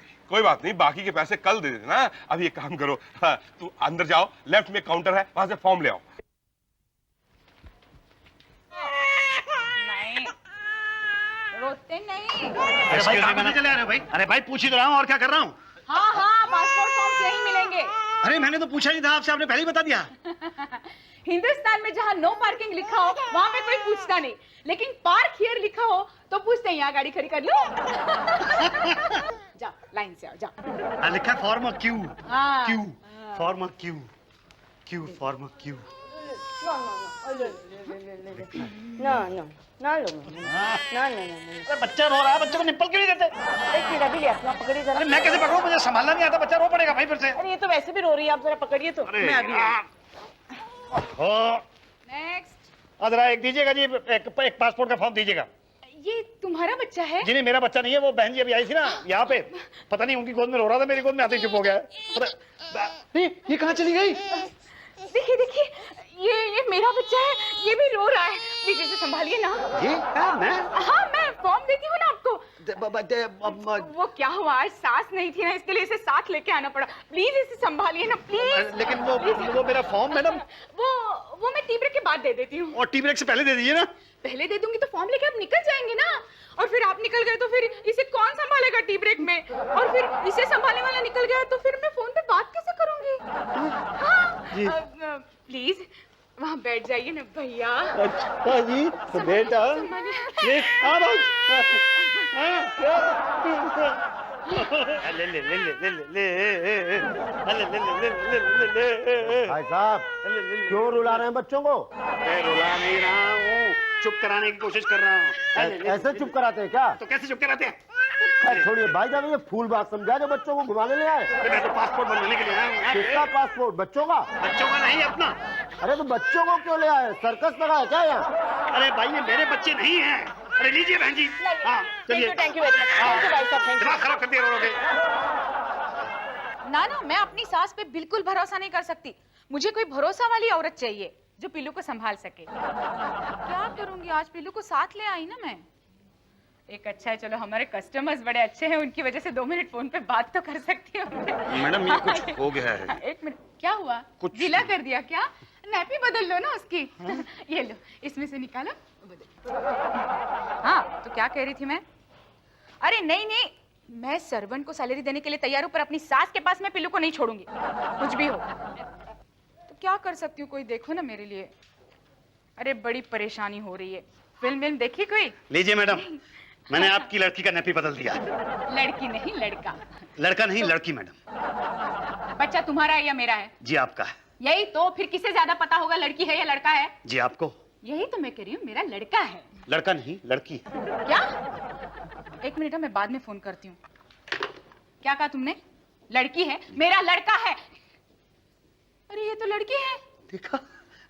नहीं, बाकी के पैसे कल दे देना। अब ये काम करो, हाँ, तू अंदर जाओ, लेफ्ट में काउंटर है, वहां से फॉर्म ले आओ। नहीं रोते नहीं। अरे भाई कहाँ चले आ रहे हो भाई? अरे भाई पूछ ही तो रहा हूँ, और क्या कर रहा हूँ? हाँ हाँ, पासपोर्ट फॉर्म यही मिलेंगे। अरे मैंने तो पूछा नहीं था आपसे, आपने पहले ही बता दिया। हिंदुस्तान में जहाँ नो पार्किंग लिखा हो वहाँ पे कोई पूछता नहीं, लेकिन पार्क हियर लिखा हो तो पूछते हैं यहाँ गाड़ी खड़ी कर लो। जाओ लाइन से आओ, जाओ। लिखा फॉर्म क्यू। हाँ। Q form Q form Q. अरे बच्चा रो रहा है, बच्चे को निप्पल क्यों नहीं देते? एक मिनट अभी ले अपना पकड़िए जरा। अरे मैं कैसे पकड़ूं, मुझे संभालना नहीं आता, बच्चा रो पड़ेगा भाई फिर से। अरे ये तो वैसे भी रो रही है, आप जरा पकड़िए तो। अरे मैं अभी हो नेक्स्ट। अदरा एक दीजिएगा जी, एक पासपोर्ट का फॉर्म दीजिएगा। ये तुम्हारा बच्चा है? जी नहीं, मेरा बच्चा नहीं है, वो बहन जी अभी आई थी ना यहाँ पे, पता नहीं उनकी गोद में रो रहा था, मेरी गोद में आते ही चुप हो गया। ये कहाँ चली गई? देखिए देखिए, ये मेरा बच्चा है, ये भी रो रहा है, प्लीज इसे संभालिए ना। जी हाँ मैं हाँ मैं फॉर्म देती हूँ ना आपको। वो क्या हुआ, आज सास नहीं थी ना, इसके लिए इसे साथ लेके आना पड़ा। प्लीज इसे संभालिए ना प्लीज। लेकिन वो मेरा फॉर्म मैडम। वो मैं टी ब्रेक के बाद दे देती हूँ। और टी ब्रेक से पहले दे दीजिए ना। पहले दे दूंगी तो फॉर्म लेके आप निकल जाएंगे ना, और फिर आप निकल गए तो फिर इसे कौन संभालेगा टी ब्रेक में, और फिर इसे संभालने वाला निकल गया तो फिर मैं फोन पे बात कैसे करूंगी। हाँ प्लीज वहाँ बैठ जाइए ना भैया। अच्छा जी तो बेटा ये भाई साहब क्यों रुला रहे हैं बच्चों को? मैं रुला नहीं रहा हूँ, चुप कराने की कोशिश कर रहा हूँ। ऐसे चुप कराते हैं क्या? तो कैसे चुप कराते हैं? खैर छोड़िए भाई साहब, ये फूल बात समझा जो बच्चों को घुमाने ले आए। अरे मैं तो पासपोर्ट बनवाने के लिए आया हूँ। किसका पासपोर्ट? बच्चों का? बच्चों का नहीं अपना। अरे तो बच्चों को क्यों ले आए? सर्कस लगा है क्या यहाँ? अरे भाई ये मेरे बच्चे नहीं हैं। अरे लीजिए बहन जी। हाँ चलिए। Thank you very much, thank you भाई साहब, थैंक दिमाग खराब कर दिया रोके। ना मैं अपनी सास पे बिल्कुल भरोसा नहीं कर सकती। मुझे कोई भरोसा वाली औरत चाहिए जो पिल्लू को संभाल सके। क्या करूंगी, आज पिल्लू को साथ ले आई ना मैं। एक अच्छा है, चलो हमारे कस्टमर्स बड़े अच्छे हैं, उनकी वजह से 2 मिनट फोन पे बात तो कर सकती हूँ। मैडम ये कुछ हो गया है। 1 मिनट, क्या हुआ? कुछ गीला कर दिया क्या? नैपी बदल लो ना उसकी। ये लो, इसमें से निकालो, बदल। हाँ तो क्या कह रही थी मैं? अरे नहीं, मैं सर्वेंट को सैलरी देने के लिए तैयार हूँ, पर अपनी सास के पास मैं पिल्लू को नहीं छोड़ूंगी, कुछ भी हो। तो क्या कर सकती हूँ, कोई देखो ना मेरे लिए। अरे बड़ी परेशानी हो रही है। फिल्म देखी कोई? लीजिए मैडम, मैंने आपकी लड़की का नैपी बदल दिया। लड़की नहीं लड़का। लड़का नहीं लड़की मैडम। बच्चा तुम्हारा है या मेरा है? जी आपका है। यही तो, फिर किसे ज्यादा पता होगा लड़की है या लड़का है? जी आपको। यही तो मैं कह रही हूँ, मेरा लड़का है। लड़का नहीं लड़की है। क्या? 1 मिनट, मैं बाद में फोन करती हूँ। क्या कहा तुमने? लड़की है? मेरा लड़का है। अरे ये तो लड़की है। देखा,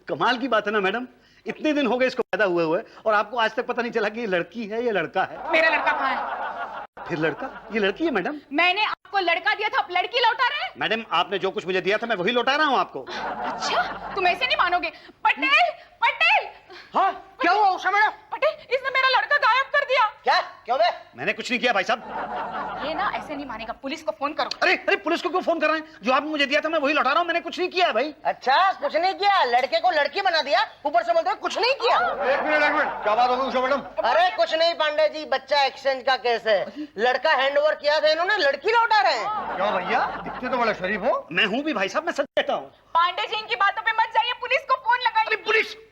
कमाल की बात है ना मैडम। इतने दिन हो गए इसको पैदा हुए और आपको आज तक पता नहीं चला कि ये लड़की है या लड़का है। मेरा लड़का कहाँ है? फिर लड़का? ये लड़की है मैडम। मैंने आपको लड़का दिया था, आप लड़की लौटा रहे हैं। मैडम आपने जो कुछ मुझे दिया था मैं वही लौटा रहा हूँ आपको। अच्छा, तुम ऐसे नहीं मानोगे। पटेल, पटेल। हाँ क्या हुआ उषा मैडम? पटेल, इसने मेरा लड़का गायब कर दिया। क्या? क्यों बे? मैंने कुछ नहीं किया भाई साहब। ये ना ऐसे नहीं मानेगा, पुलिस को फोन करो। अरे पुलिस को क्यों फोन कर रहे हैं? जो आपने मुझे दिया था मैं वही लौटा रहा हूँ, मैंने कुछ नहीं किया भाई। अच्छा कुछ नहीं किया, लड़के को लड़की बना दिया, ऊपर से बोलते हैं कुछ नहीं किया। एक मिनट क्या बात होगी उषा मैडम? अरे कुछ नहीं पांडे जी, बच्चा एक्सचेंज का केस है। लड़का हैंडओवर किया था, इन्होंने लड़की लौटा रहे हैं। क्यों भैया, दिखते तो बड़ा शरीफ हो। मैं हूँ भी भाई साहब, मैं सच कहता हूँ। पांडे जी इनकी बातों पे मत जाइए, पुलिस को फोन लगाइए।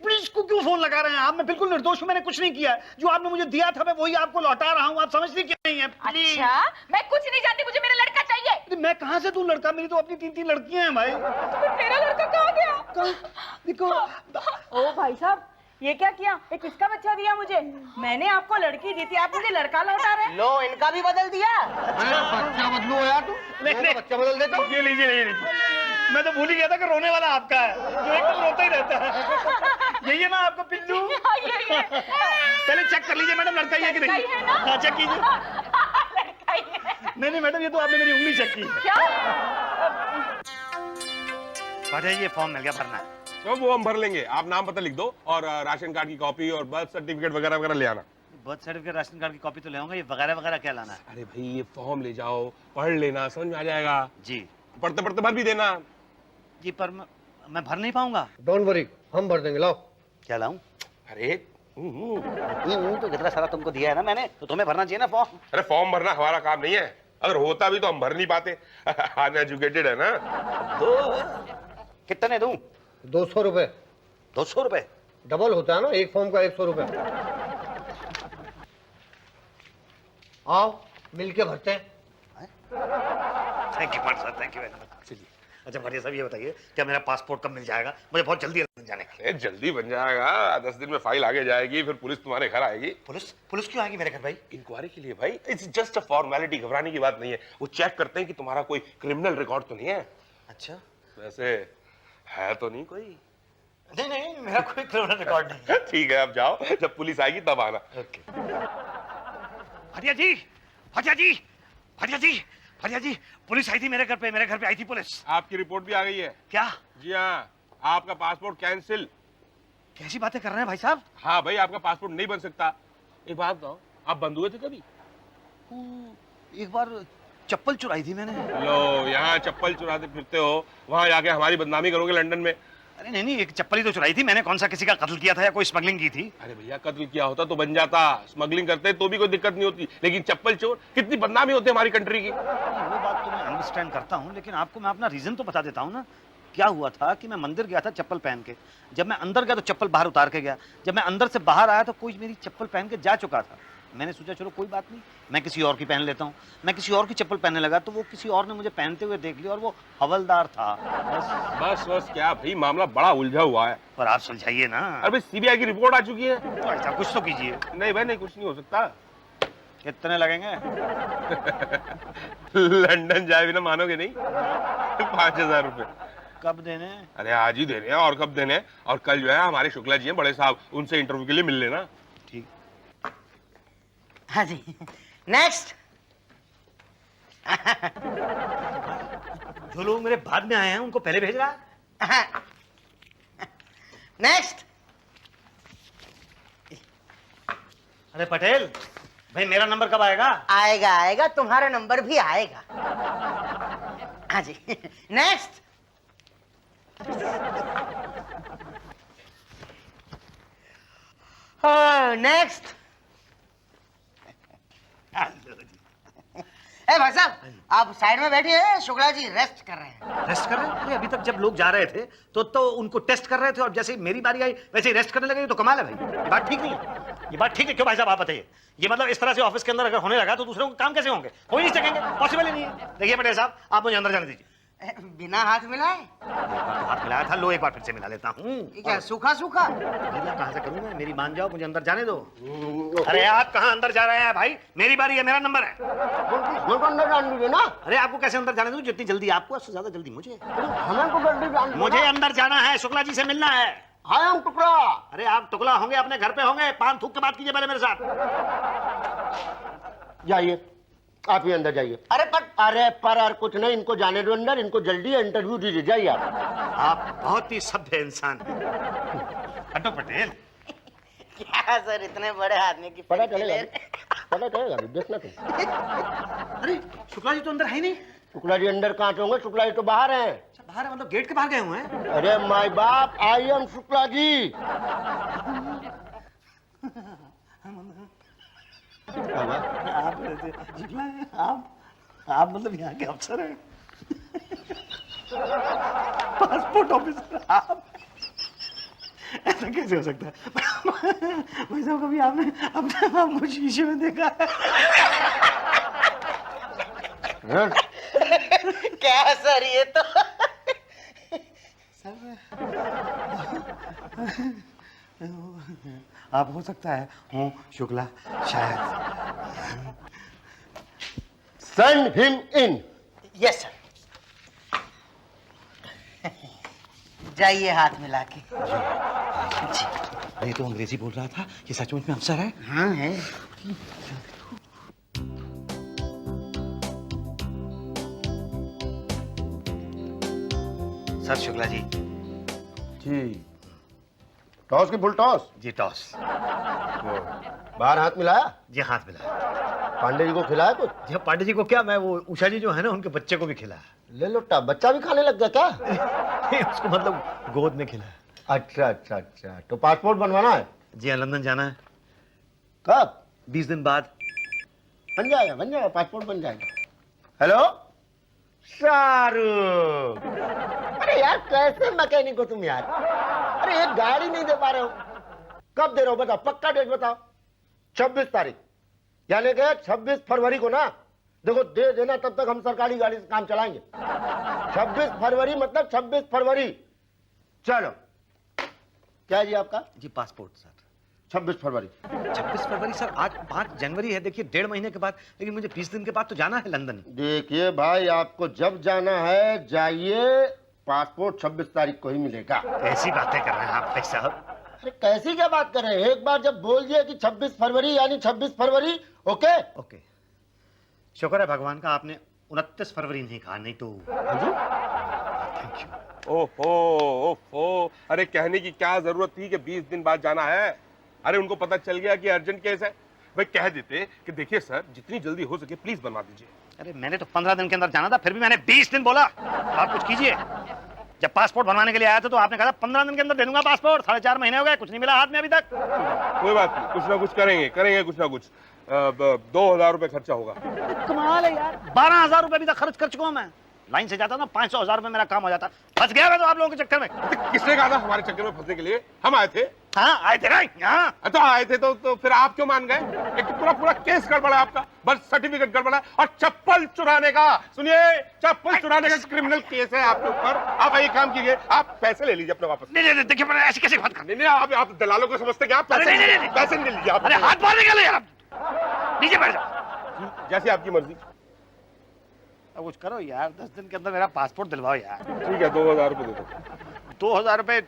पुलिस को क्यों फोन लगा रहे हैं आप? मैं बिल्कुल निर्दोष हूँ, मैंने कुछ नहीं किया। जो आपने मुझे दिया था मैं वही आपको लौटा रहा हूँ, आप समझती क्यों नहीं है? अच्छा, मैं कुछ नहीं जानती, मुझे मेरा लड़का चाहिए। मैं कहाँ से दूं लड़का? मेरी तो अपनी 3 लड़कियां हैं भाई। तो फिर मेरा लड़का कहाँ गया? देखो ओ भाई साहब, ये क्या किया? ये किसका बच्चा दिया मुझे? मैंने आपको लड़की दी थी, आप मुझे लड़का लौटा रहे हैं। लो इनका भी बदल दिया। बच्चा बदलू हो यार तू। नहीं, बच्चा बदल देता हूँ। ये लीजिए। मैं तो भूल ही गया था कि रोने वाला आपका है, जो एकदम रोता ही रहता है। यही है ना आपका पिल्लू? पहले चेक कर लीजिए मैडम, लड़का ही है कि नहीं। हाँ चेक कीजिए। नहीं मैडम, ये तो आपने मेरी उंगली चेक की। क्या? ये फॉर्म मिल गया, भरना है। तो वो हम भर लेंगे, आप नाम पता लिख दो और राशन कार्ड की कॉपी और बर्थ सर्टिफिकेट वगैरह वगैरह ले आना। बर्थ सर्टिफिकेट, राशन कार्ड की कॉपी तो ले आऊंगा, ये वगैरह वगैरह क्या लाना है? अरे भाई ये फॉर्म ले जाओ, पढ़ लेना, समझ में आ जाएगा। जी पढ़ते पढ़ते भर भी देना। जी पर मैं भर नहीं पाऊंगा। डोंट वरी, हम भर देंगे। लाओ। क्या लाऊं? अरे तो कितना सारा तुमको दिया है ना मैंने, तो तुम्हें भरना चाहिए ना फॉर्म। अरे फॉर्म भरना हमारा काम नहीं है, अगर होता भी तो हम भर नहीं पाते। अनएजुकेटेड है ना। तो कितने दूं? 200 रुपए। 200 रुपए? डबल होता है ना, एक फॉर्म का 100 रुपए। आओ मिलके भरते हैं। Thank you sir, thank you very much. चलिए। अच्छा भैया साहब ये बताइए, क्या मेरा पासपोर्ट कब मिल जाएगा? मुझे बहुत जल्दी लंदन जाने का। जल्दी बन जाएगा, 10 दिन में फाइल आगे जाएगी, फिर पुलिस तुम्हारे घर आएगी। पुलिस क्यों आएगी मेरे घर भाई? इंक्वायरी के लिए भाई, इट्स जस्ट अ फॉर्मेलिटी, घबराने की बात नहीं है। वो चेक करते हैं कि तुम्हारा कोई क्रिमिनल रिकॉर्ड तो नहीं है। अच्छा वैसे है तो नहीं कोई? नहीं मेरा कोई क्रिमिनल रिकॉर्ड नहीं है। ठीक है, अब जाओ, जब पुलिस आएगी तब आना। ओके। भैया जी पुलिस आई थी मेरे घर पे आई थी पुलिस। आपकी रिपोर्ट भी आ गई है? क्या? जी हाँ, आपका पासपोर्ट कैंसिल। कैसी बातें कर रहे हैं भाई साहब? हाँ भाई, आपका पासपोर्ट नहीं बन सकता। एक बात बताओ, आप बंद हुए थे कभी? एक बार चप्पल चुराई थी मैंने। लो, यहाँ चप्पल चुराते फिरते हो, वहां जाके हमारी बदनामी करोगे लंदन में। अरे नहीं नहीं, एक चप्पल ही तो चुराई थी मैंने। कौन सा किसी का कत्ल किया था या कोई स्मगलिंग की थी? अरे भैया, कत्ल किया होता तो बन जाता, स्मगलिंग करते तो भी कोई दिक्कत नहीं होती, लेकिन चप्पल चोर, कितनी बदनामी होती है हमारी कंट्री की। वो बात तो मैं अंडरस्टैंड करता हूँ, लेकिन आपको मैं अपना रीजन तो बता देता हूँ ना। क्या हुआ था कि मैं मंदिर गया था चप्पल पहन के। जब मैं अंदर गया तो चप्पल बाहर उतार के गया। जब मैं अंदर से बाहर आया तो कोई मेरी चप्पल पहन के जा चुका था। मैंने सोचा चलो कोई बात नहीं, मैं किसी और की पहन लेता हूँ। मैं किसी और की चप्पल पहनने लगा तो वो किसी और ने मुझे पहनते हुए देख लिया और वो हवलदार था। बस बस क्या भाई, मामला बड़ा उलझा हुआ है। पर आप सुलझाइए ना। अरे सीबीआई की रिपोर्ट आ चुकी है। तो ऐसा कुछ तो कीजिए। नहीं भाई नहीं, कुछ नहीं हो सकता। कितने लगेंगे? लंदन जाए बिना मानोगे नहीं। 5,000 रुपए। कब देने? अरे आज ही देने हैं, और कब देने हैं? और कल जो है हमारे शुक्ला जी हैं बड़े साहब, उनसे इंटरव्यू के लिए मिल लेना। ठीक। हाँ जी, नेक्स्ट। जो लोग मेरे बाद में आए हैं उनको पहले भेज रहा है। नेक्स्ट। अरे पटेल भाई, मेरा नंबर कब आएगा? आएगा आएगा, तुम्हारा नंबर भी आएगा। हाँ जी, नेक्स्ट। नेक्स्ट। ए भाई साहब, आप साइड में बैठिए, शुक्ला जी रेस्ट कर रहे हैं। रेस्ट कर रहे हैं? अरे अभी तक जब लोग जा रहे थे तो उनको टेस्ट कर रहे थे, और जैसे ही मेरी बारी आई वैसे ही रेस्ट करने लगे। तो कमाल है भाई, ये बात ठीक नहीं है। ये बात ठीक है क्यों भाई साहब, आप बताइए। ये मतलब इस तरह से ऑफिस के अंदर अगर होने लगा तो दूसरों को काम कैसे होंगे? हो ही नहीं सकेंगे, पॉसिबल ही नहीं है। देखिए पटेल साहब, आप मुझे अंदर जाने दीजिए। बिना हाथ मिलाए? एक बार तो हाथ मिलाया था, लो एक बार फिर से मिला लेता हूँ। ये क्या सूखा सूखा? गीला कहाँ से करूँ मैं? मेरी मान जाओ, मुझे अंदर जाने दो। अरे आप कहाँ अंदर जा रहे हैं भाई? मेरी बारी है, मेरा नंबर है। अंदर जान दीजिए ना। अरे आपको कैसे अंदर जाने दूं? जितनी जल्दी आपको उससे ज्यादा जल्दी मुझे। हमें को जल्दी जान दीजिए मुझे ना। अंदर जाना है, शुक्ला जी से मिलना है। हाँ हम टुकड़ा। अरे आप टुकला होंगे अपने घर पे होंगे, पान थूक के बात कीजिए पहले मेरे साथ। जाइए, आप ही अंदर जाइए। अरे पर कुछ नहीं, इनको जाने दो अंदर, इनको जल्दी इंटरव्यू दीजिए। जाइए आप बहुत ही सभ्य इंसान हैं। हटो पटेल। क्या सर, इतने बड़े आदमी की पता चलेगा, पता चलेगा, देखना तुम। अरे शुक्ला जी तो अंदर है ही नहीं। शुक्ला जी अंदर कहाँ होंगे? शुक्ला जी तो बाहर हैं। अच्छा, बाहर है, मतलब गेट के बाहर गए हुए हैं। अरे माय बाप, आई एम शुक्ला जी। आप शुक्ला हैं? आप मतलब यहाँ के अफसर हैं? पासपोर्ट ऑफिसर आप? ऐसा कैसे हो सकता है भाई साहब? कभी आपने अपने आप को शीशे में देखा है? क्या सर, ये तो आप हो सकता है हूँ शुक्ला, शायद। Send him in. Yes sir. जाइए हाथ मिला के। ये तो अंग्रेजी बोल रहा था, ये सचमुच में अफसर है? हाँ है। सर शुक्ला जी। जी, टॉस की फुल टॉस? जी टॉस। बाहर हाथ मिलाया? जी हाथ मिला। पांडे जी को खिलाया कुछ? जी पांडे जी को क्या, मैं वो उषा जी जो है ना उनके बच्चे को भी खिलाया। ले लोटा, बच्चा भी खाने लग गया क्या? उसको मतलब गोद में खिलाया। अच्छा अच्छा अच्छा, तो पासपोर्ट बनवाना है? जी हाँ, लंदन जाना है। कब? 20 दिन बाद। बन जाएगा, पासपोर्ट बन जाएगा। हेलो शाहरुख। अरे यार कैसे मैकेनिक हो तुम यार? अरे एक गाड़ी नहीं दे पा रहे हो, कब दे रहे हो बताओ, पक्का डेट बताओ। 26 तारीख, यानी कि 26 फरवरी को ना। देखो दे देना, तब तक हम सरकारी गाड़ी से काम चलाएंगे। 26 फरवरी मतलब 26 फरवरी। चलो, क्या है जी आपका? जी पासपोर्ट सर। 26 फरवरी। 26 फरवरी सर, आज 5 जनवरी है। देखिए 1.5 महीने के बाद, लेकिन मुझे 20 दिन के बाद तो जाना है लंदन। देखिए भाई, आपको जब जाना है जाइए, पासपोर्ट 26 तारीख को ही मिलेगा। ऐसी बातें कर रहे हैं आप भाई साहब? अरे कैसी क्या बात कर रहे हैं? एक बार जब बोल दिया कि 26 फरवरी यानी 26 फरवरी। Okay okay. शुक्र है भगवान का आपने 29 फरवरी नहीं कहा, नहीं तो। हाँ जी? Thank you. ओहो ओहो, अरे कहने की क्या जरूरत थी कि 20 दिन बाद जाना है। अरे उनको पता चल गया कि अर्जेंट केस है, भाई कह देते कि देखिए सर जितनी जल्दी हो सके प्लीज बनवा दीजिए। अरे मैंने तो 15 दिन के अंदर जाना था, फिर भी मैंने 20 दिन बोला। आप कुछ कीजिए। जब पासपोर्ट बनवाने के लिए आया था तो आपने कहा था 15 दिन के अंदर दे दूंगा पासपोर्ट। 4.5 महीने हो गए, कुछ नहीं मिला हाथ में अभी तक। कोई बात नहीं, कुछ ना कुछ करेंगे कुछ ना कुछ। 2000 रुपए खर्चा होगा। कमाल है यार, 12,000 रुपए अभी तक खर्च कर चुका हूं मैं। लाइन से जाता ना 500,000 रुपए मेरा काम हो जाता। फंस गया मैं तो आप लोगों के चक्कर में। किसने कहा था हमारे चक्कर में फंसने के लिए? हम आए थे। हाँ आए थे ना यहाँ। तो आए थे तो फिर आप क्यों मान गए? एक तो पूरा केस गड़बड़ा है आपका, बर्थ सर्टिफिकेट गड़बड़ा है और चप्पल चुराने का, सुनिए चप्पल चुराने का क्रिमिनल केस है आपके ऊपर। आप एक काम कीजिए, आप पैसे ले लीजिए अपने वापस। नहीं देखिए ऐसे कैसे बात कर। नहीं आप दलालों को समझते क्या? पैसे नहीं लीजिए आप। अरे हाथ मारने के लिए यार, नीचे बैठ जाओ। जैसे आपकी मर्जी। अब कुछ करो यार, 10 दिन के अंदर मेरा पासपोर्ट दिलवाओ यार। ठीक है 2000 रुपए दे दो। 2000 रुपए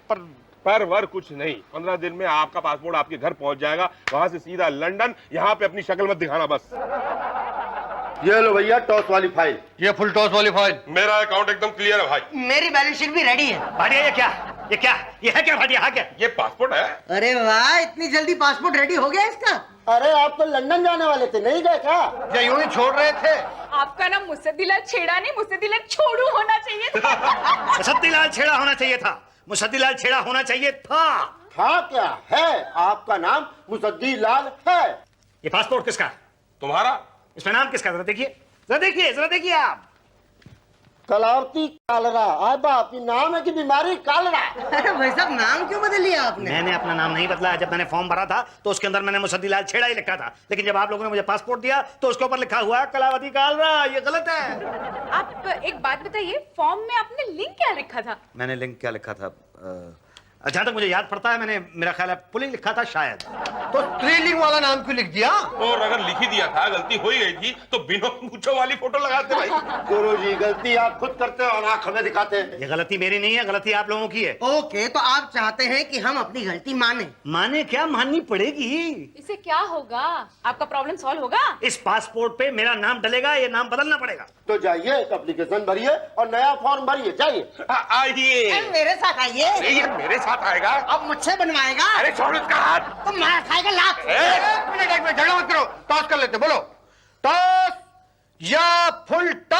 पर वर कुछ नहीं, 15 दिन में आपका पासपोर्ट आपके घर पहुंच जाएगा, वहां से सीधा लंदन। यहाँ पे अपनी शक्ल मत दिखाना बस। ये लो भैया टॉस वाली फाइल। ये फुल टॉस वाली फाइल। मेरा अकाउंट एकदम क्लियर है भाई। मेरी बैलेंस शीट भी रेडी है। भाटिया ये क्या ये है क्या भाटिया? हाँ क्या ये पासपोर्ट है? अरे वाह, इतनी जल्दी पासपोर्ट रेडी हो गया इसका? अरे आप तो लंदन जाने वाले थे, नहीं गए क्या? या यूं ही छोड़ रहे थे? आपका नाम मुसद्दिलाल छेड़ा नहीं, मुसद्दिलाल छोड़ू होना चाहिए था। मुसद्दिलाल छेड़ा होना चाहिए था। मुसद्दिलाल छेड़ा होना चाहिए था। था क्या है? आपका नाम मुसद्दीलाल है। ये पासपोर्ट किसका है? तुम्हारा। इसमें नाम किसका? जरा देखिए आप। कलावती कालरा। आए बाप, ये नाम है कि बीमारी कालरा? अरे भाई साहब, नाम क्यों बदल लिया आपने? मैंने अपना नाम नहीं बदला। जब मैंने फॉर्म भरा था तो उसके अंदर मैंने मुसद्दिलाल छेड़ा ही लिखा था, लेकिन जब आप लोगों ने मुझे पासपोर्ट दिया तो उसके ऊपर लिखा हुआ है कलावती कालरा। ये गलत है। आप एक बात बताइए, फॉर्म में आपने लिंक क्या लिखा था? मैंने लिंक क्या लिखा था? जहां तक मुझे याद पड़ता है मैंने, मेरा ख्याल है पुलिंग लिखा था शायद। तो स्त्रीलिंग वाला नाम क्यों लिख दिया? और अगर लिख ही दिया था, गलती हो ही गई थी, तो बिना पूछो वाली फोटो लगाते भाई। गुरुजी, गलती आप खुद करते हो और आंख हमें दिखाते हैं। ये गलती मेरी नहीं है, गलती आप लोगों की है। ओके, तो आप चाहते हैं कि हम अपनी गलती माने क्या माननी पड़ेगी। इसे क्या होगा? आपका प्रॉब्लम सॉल्व होगा? इस पासपोर्ट पे मेरा नाम डलेगा, ये नाम बदलना पड़ेगा। तो जाइए, एक एप्लीकेशन भरिए और नया फॉर्म भरिए, जाइए। आइए मेरे साथ आइए। ये मेरे साथ आएगा। अब मुझसे बनवाएगा? अरे छोड़ इसका हाथ। तो मार खाएगा लात। एक मिनट झगड़ा मत करो, टॉस कर लेते। बोलो टॉस या फुल टॉस?